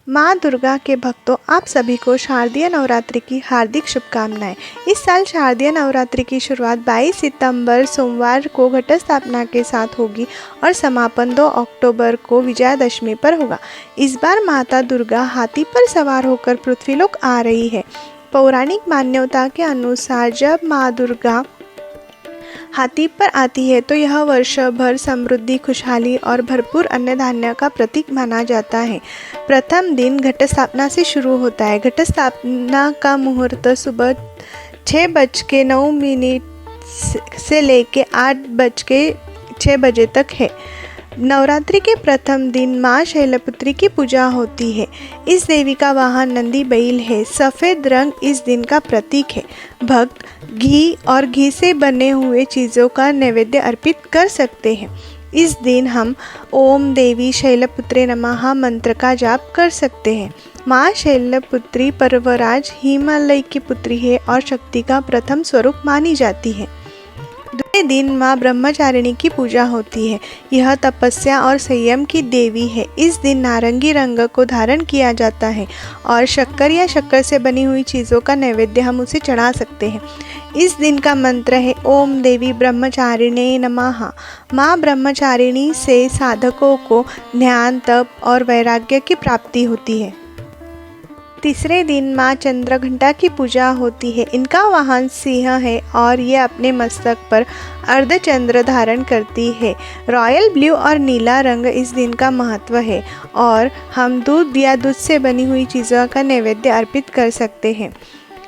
माँ दुर्गा के भक्तों, आप सभी को शारदीय नवरात्रि की हार्दिक शुभकामनाएं। इस साल शारदीय नवरात्रि की शुरुआत 22 सितंबर सोमवार को घट स्थापना के साथ होगी और समापन 2 अक्टूबर को विजयादशमी पर होगा। इस बार माता दुर्गा हाथी पर सवार होकर पृथ्वीलोक आ रही है। पौराणिक मान्यता के अनुसार जब माँ दुर्गा हाथी पर आती है तो यह वर्ष भर समृद्धि, खुशहाली और भरपूर अन्न धान्य का प्रतीक माना जाता है। प्रथम दिन घट स्थापना से शुरू होता है। घट स्थापना का मुहूर्त सुबह 6:09 से लेकर 8:06 बजे तक है। नवरात्रि के प्रथम दिन माँ शैलपुत्री की पूजा होती है। इस देवी का वाहन नंदी बैल है। सफ़ेद रंग इस दिन का प्रतीक है। भक्त घी और घी से बने हुए चीज़ों का नैवेद्य अर्पित कर सकते हैं। इस दिन हम ओम देवी शैलपुत्रे नमः मंत्र का जाप कर सकते हैं। माँ शैलपुत्री पर्वराज हिमालय की पुत्री है और शक्ति का प्रथम स्वरूप मानी जाती है। दूसरे दिन माँ ब्रह्मचारिणी की पूजा होती है। यह तपस्या और संयम की देवी है। इस दिन नारंगी रंग को धारण किया जाता है और शक्कर या शक्कर से बनी हुई चीज़ों का नैवेद्य हम उसे चढ़ा सकते हैं। इस दिन का मंत्र है ओम देवी ब्रह्मचारिणे नमः। माँ ब्रह्मचारिणी से साधकों को ध्यान, तप और वैराग्य की प्राप्ति होती है। तीसरे दिन माँ चंद्रघंटा की पूजा होती है। इनका वाहन सिंह है और ये अपने मस्तक पर अर्धचंद्र धारण करती है। रॉयल ब्लू और नीला रंग इस दिन का महत्व है और हम दूध या दूध से बनी हुई चीज़ों का नैवेद्य अर्पित कर सकते हैं।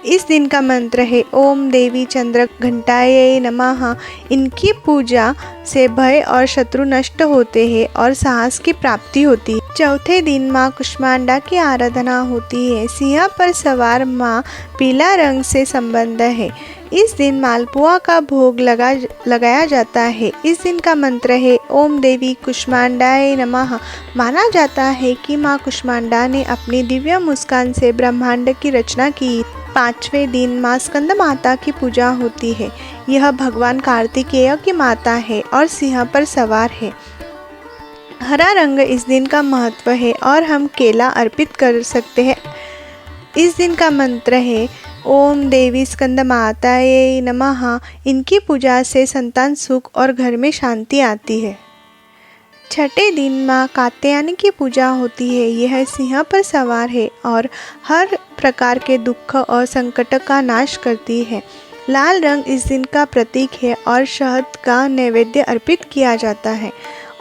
इस दिन का मंत्र है ओम देवी चंद्रघंटायै नमः। इनकी पूजा से भय और शत्रु नष्ट होते हैं और साहस की प्राप्ति होती है। चौथे दिन माँ कुष्मांडा की आराधना होती है। सिंह पर सवार माँ पीला रंग से संबंध है। इस दिन मालपुआ का भोग लगाया जाता है। इस दिन का मंत्र है ओम देवी कुष्मांडाय नमः। माना जाता है कि माँ कुष्मांडा ने अपनी दिव्य मुस्कान से ब्रह्मांड की रचना की। पांचवें दिन माँ स्कंद माता की पूजा होती है। यह भगवान कार्तिकेय की माता है और सिंह पर सवार है। हरा रंग इस दिन का महत्व है और हम केला अर्पित कर सकते हैं। इस दिन का मंत्र है ओम देवी स्कंद माताये नमः। इनकी पूजा से संतान सुख और घर में शांति आती है। छठे दिन माँ कात्यायनी की पूजा होती है। यह सिंह पर सवार है और हर प्रकार के दुख और संकट का नाश करती है। लाल रंग इस दिन का प्रतीक है और शहद का नैवेद्य अर्पित किया जाता है।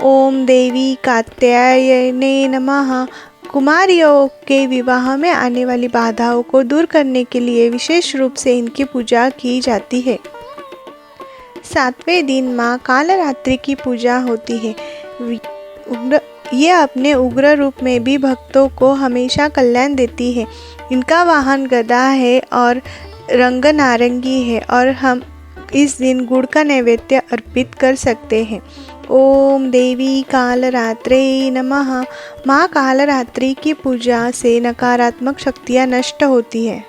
ओम देवी कात्यायने नमः। कुमारियों के विवाह में आने वाली बाधाओं को दूर करने के लिए विशेष रूप से इनकी पूजा की जाती है। सातवें दिन माँ कालरात्रि की पूजा होती है। ये अपने उग्र रूप में भी भक्तों को हमेशा कल्याण देती है। इनका वाहन गदा है और रंग नारंगी है और हम इस दिन गुड़ का नैवेद्य अर्पित कर सकते हैं। ओम देवी कालरात्रे नमः। माँ कालरात्रि की पूजा से नकारात्मक शक्तियाँ नष्ट होती है।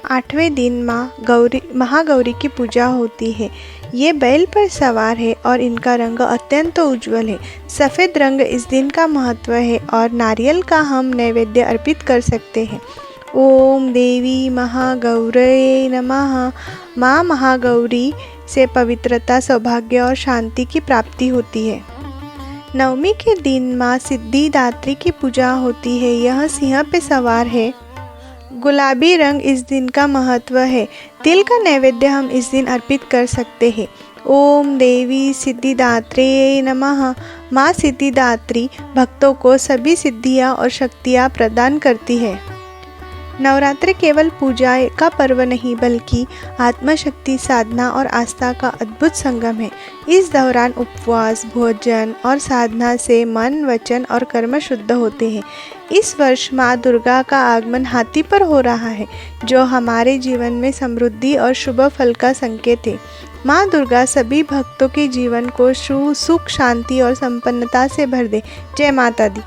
आठवें दिन महागौरी की पूजा होती है। ये बैल पर सवार है और इनका रंग अत्यंत उज्जवल है। सफ़ेद रंग इस दिन का महत्व है और नारियल का हम नैवेद्य अर्पित कर सकते हैं। ओम देवी महागौरये नमः। माँ महागौरी से पवित्रता, सौभाग्य और शांति की प्राप्ति होती है। नवमी के दिन माँ सिद्धिदात्री की पूजा होती है। यह सिंह पे सवार है। गुलाबी रंग इस दिन का महत्व है। तिल का नैवेद्य हम इस दिन अर्पित कर सकते हैं। ओम देवी सिद्धिदात्रे नमः। माँ सिद्धिदात्री भक्तों को सभी सिद्धियाँ और शक्तियाँ प्रदान करती है। नवरात्रि केवल पूजा का पर्व नहीं बल्कि आत्मशक्ति, साधना और आस्था का अद्भुत संगम है। इस दौरान उपवास, भोजन और साधना से मन, वचन और कर्म शुद्ध होते हैं। इस वर्ष माँ दुर्गा का आगमन हाथी पर हो रहा है, जो हमारे जीवन में समृद्धि और शुभ फल का संकेत है। माँ दुर्गा सभी भक्तों के जीवन को सुख, शांति और संपन्नता से भर दे। जय माता दी।